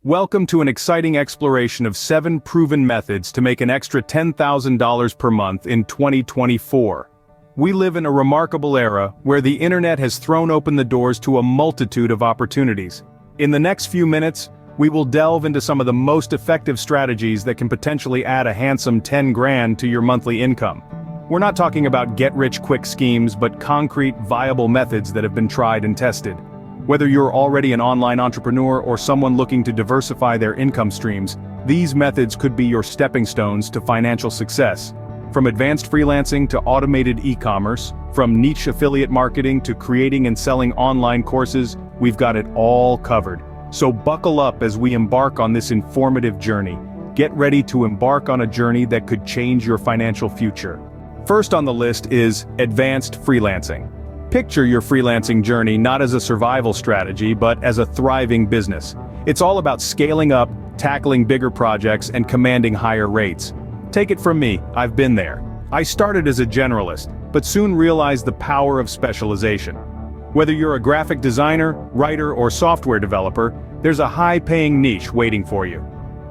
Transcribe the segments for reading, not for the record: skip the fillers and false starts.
Welcome to an exciting exploration of 7 proven methods to make an extra $10,000 per month in 2024. We live in a remarkable era where the internet has thrown open the doors to a multitude of opportunities. In the next few minutes, we will delve into some of the most effective strategies that can potentially add a handsome 10 grand to your monthly income. We're not talking about get-rich-quick schemes, but concrete, viable methods that have been tried and tested. Whether you're already an online entrepreneur or someone looking to diversify their income streams, these methods could be your stepping stones to financial success. From advanced freelancing to automated e-commerce, from niche affiliate marketing to creating and selling online courses, we've got it all covered. So buckle up as we embark on this informative journey. Get ready to embark on a journey that could change your financial future. First on the list is advanced freelancing. Picture your freelancing journey not as a survival strategy but as a thriving business. It's all about scaling up, tackling bigger projects, and commanding higher rates. Take it from me, I've been there. I started as a generalist, but soon realized the power of specialization. Whether you're a graphic designer, writer, or software developer, there's a high-paying niche waiting for you.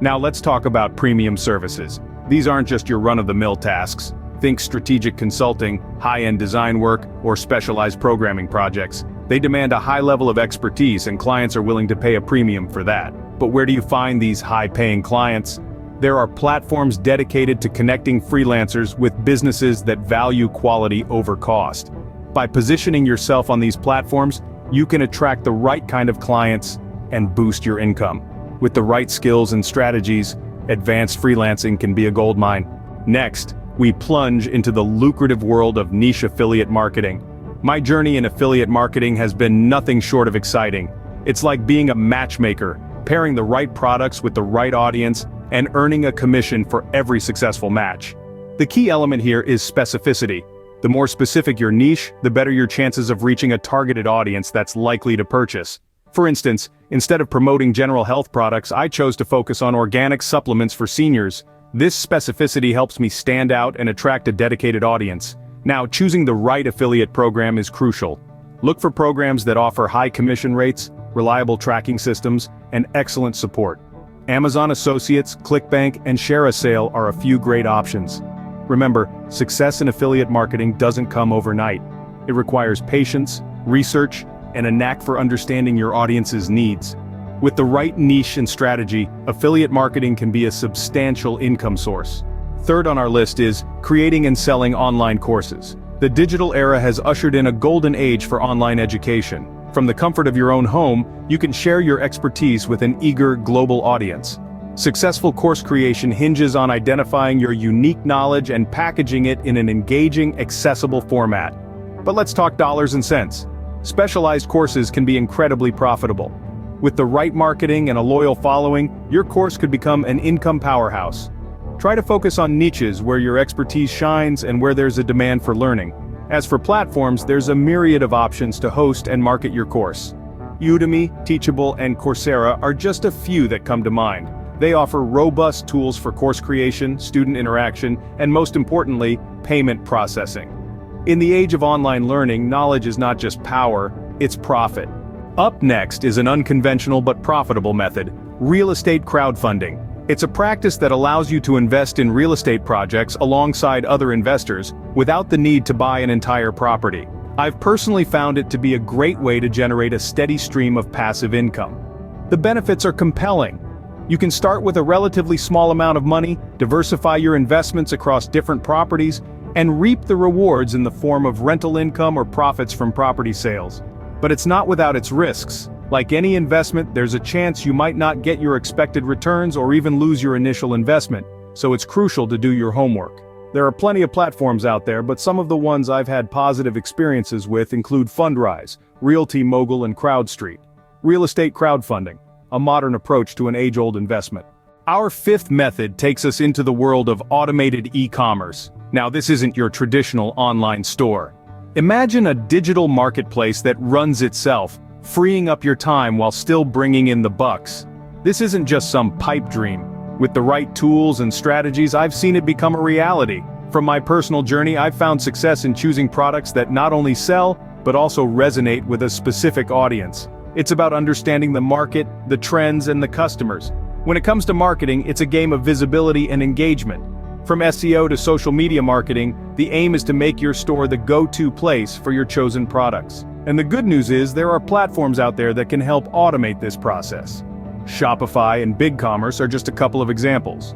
Now let's talk about premium services. These aren't just your run-of-the-mill tasks. Think strategic consulting, high-end design work, or specialized programming projects. They demand a high level of expertise and clients are willing to pay a premium for that. But where do you find these high-paying clients? There are platforms dedicated to connecting freelancers with businesses that value quality over cost. By positioning yourself on these platforms, you can attract the right kind of clients and boost your income. With the right skills and strategies, advanced freelancing can be a goldmine. Next, we plunge into the lucrative world of niche affiliate marketing. My journey in affiliate marketing has been nothing short of exciting. It's like being a matchmaker, pairing the right products with the right audience, and earning a commission for every successful match. The key element here is specificity. The more specific your niche, the better your chances of reaching a targeted audience that's likely to purchase. For instance, instead of promoting general health products, I chose to focus on organic supplements for seniors. This specificity helps me stand out and attract a dedicated audience. Now, choosing the right affiliate program is crucial. Look for programs that offer high commission rates, reliable tracking systems, and excellent support. Amazon Associates, ClickBank, and ShareASale are a few great options. Remember, success in affiliate marketing doesn't come overnight. It requires patience, research, and a knack for understanding your audience's needs. With the right niche and strategy, affiliate marketing can be a substantial income source. Third on our list is creating and selling online courses. The digital era has ushered in a golden age for online education. From the comfort of your own home, you can share your expertise with an eager global audience. Successful course creation hinges on identifying your unique knowledge and packaging it in an engaging, accessible format. But let's talk dollars and cents. Specialized courses can be incredibly profitable. With the right marketing and a loyal following, your course could become an income powerhouse. Try to focus on niches where your expertise shines and where there's a demand for learning. As for platforms, there's a myriad of options to host and market your course. Udemy, Teachable, and Coursera are just a few that come to mind. They offer robust tools for course creation, student interaction, and most importantly, payment processing. In the age of online learning, knowledge is not just power, it's profit. Up next is an unconventional but profitable method, real estate crowdfunding. It's a practice that allows you to invest in real estate projects alongside other investors without the need to buy an entire property. I've personally found it to be a great way to generate a steady stream of passive income. The benefits are compelling. You can start with a relatively small amount of money, diversify your investments across different properties, and reap the rewards in the form of rental income or profits from property sales. But it's not without its risks. Like any investment, there's a chance you might not get your expected returns or even lose your initial investment, so it's crucial to do your homework. There are plenty of platforms out there, but some of the ones I've had positive experiences with include Fundrise, Realty Mogul, and CrowdStreet. Real estate crowdfunding, a modern approach to an age-old investment. Our fifth method takes us into the world of automated e-commerce. Now, this isn't your traditional online store. Imagine a digital marketplace that runs itself, freeing up your time while still bringing in the bucks. This isn't just some pipe dream. With the right tools and strategies, I've seen it become a reality. From my personal journey, I've found success in choosing products that not only sell, but also resonate with a specific audience. It's about understanding the market, the trends, and the customers. When it comes to marketing, it's a game of visibility and engagement. From SEO to social media marketing, the aim is to make your store the go-to place for your chosen products. And the good news is there are platforms out there that can help automate this process. Shopify and BigCommerce are just a couple of examples.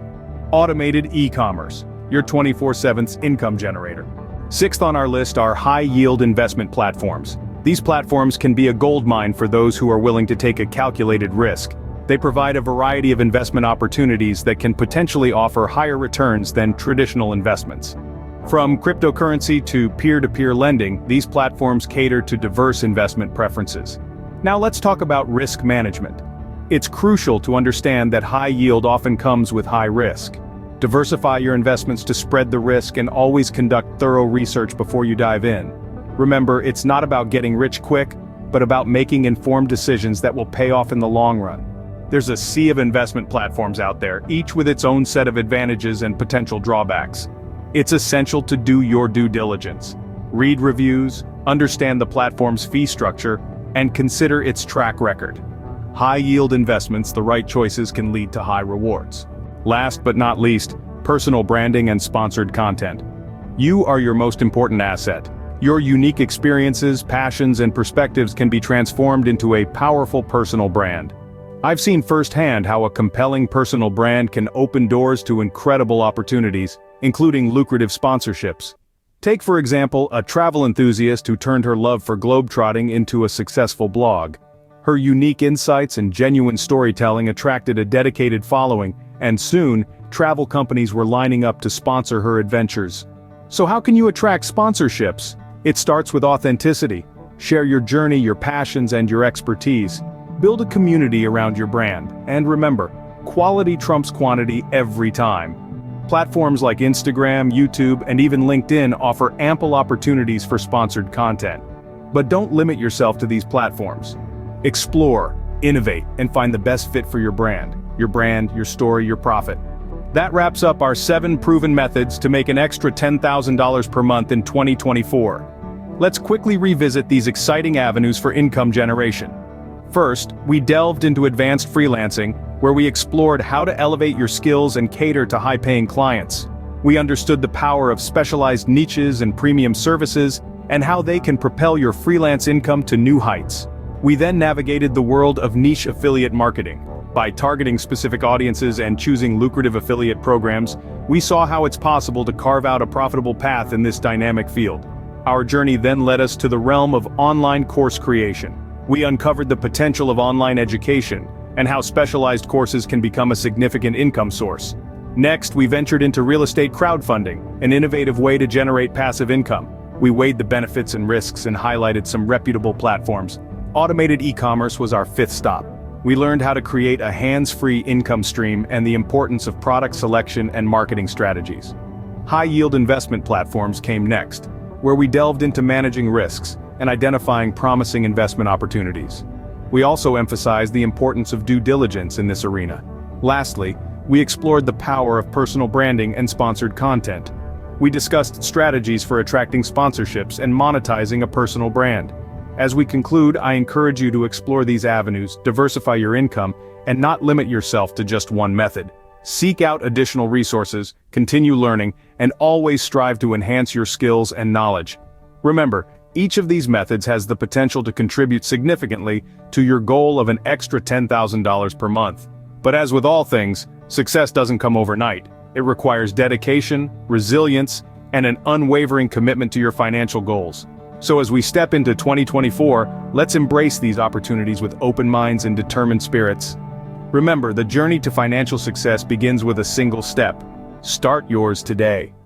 Automated e-commerce, your 24/7 income generator. Sixth on our list are high-yield investment platforms. These platforms can be a goldmine for those who are willing to take a calculated risk. They provide a variety of investment opportunities that can potentially offer higher returns than traditional investments. From cryptocurrency to peer-to-peer lending, these platforms cater to diverse investment preferences. Now let's talk about risk management. It's crucial to understand that high yield often comes with high risk. Diversify your investments to spread the risk and always conduct thorough research before you dive in. Remember, it's not about getting rich quick, but about making informed decisions that will pay off in the long run. There's a sea of investment platforms out there, each with its own set of advantages and potential drawbacks. It's essential to do your due diligence. Read reviews, understand the platform's fee structure, and consider its track record. High-yield investments, the right choices can lead to high rewards. Last but not least, personal branding and sponsored content. You are your most important asset. Your unique experiences, passions, and perspectives can be transformed into a powerful personal brand. I've seen firsthand how a compelling personal brand can open doors to incredible opportunities, including lucrative sponsorships. Take for example a travel enthusiast who turned her love for globetrotting into a successful blog. Her unique insights and genuine storytelling attracted a dedicated following, and soon, travel companies were lining up to sponsor her adventures. So how can you attract sponsorships? It starts with authenticity. Share your journey, your passions, and your expertise. Build a community around your brand, and remember, quality trumps quantity every time. Platforms like Instagram, YouTube, and even LinkedIn offer ample opportunities for sponsored content. But don't limit yourself to these platforms. Explore, innovate, and find the best fit for your brand, your story, your profit. That wraps up our 7 proven methods to make an extra $10,000 per month in 2024. Let's quickly revisit these exciting avenues for income generation. First, we delved into advanced freelancing, where we explored how to elevate your skills and cater to high-paying clients. We understood the power of specialized niches and premium services, and how they can propel your freelance income to new heights. We then navigated the world of niche affiliate marketing. By targeting specific audiences and choosing lucrative affiliate programs, we saw how it's possible to carve out a profitable path in this dynamic field. Our journey then led us to the realm of online course creation. We uncovered the potential of online education, and how specialized courses can become a significant income source. Next, we ventured into real estate crowdfunding, an innovative way to generate passive income. We weighed the benefits and risks and highlighted some reputable platforms. Automated e-commerce was our 5th stop. We learned how to create a hands-free income stream and the importance of product selection and marketing strategies. High-yield investment platforms came next, where we delved into managing risks and identifying promising investment opportunities. We also emphasized the importance of due diligence in this arena. Lastly, we explored the power of personal branding and sponsored content. We discussed strategies for attracting sponsorships and monetizing a personal brand. As we conclude, I encourage you to explore these avenues, diversify your income, and not limit yourself to just one method. Seek out additional resources, continue learning, and always strive to enhance your skills and knowledge. Remember, each of these methods has the potential to contribute significantly to your goal of an extra $10,000 per month. But as with all things, success doesn't come overnight. It requires dedication, resilience, and an unwavering commitment to your financial goals. So as we step into 2024, let's embrace these opportunities with open minds and determined spirits. Remember, the journey to financial success begins with a single step. Start yours today.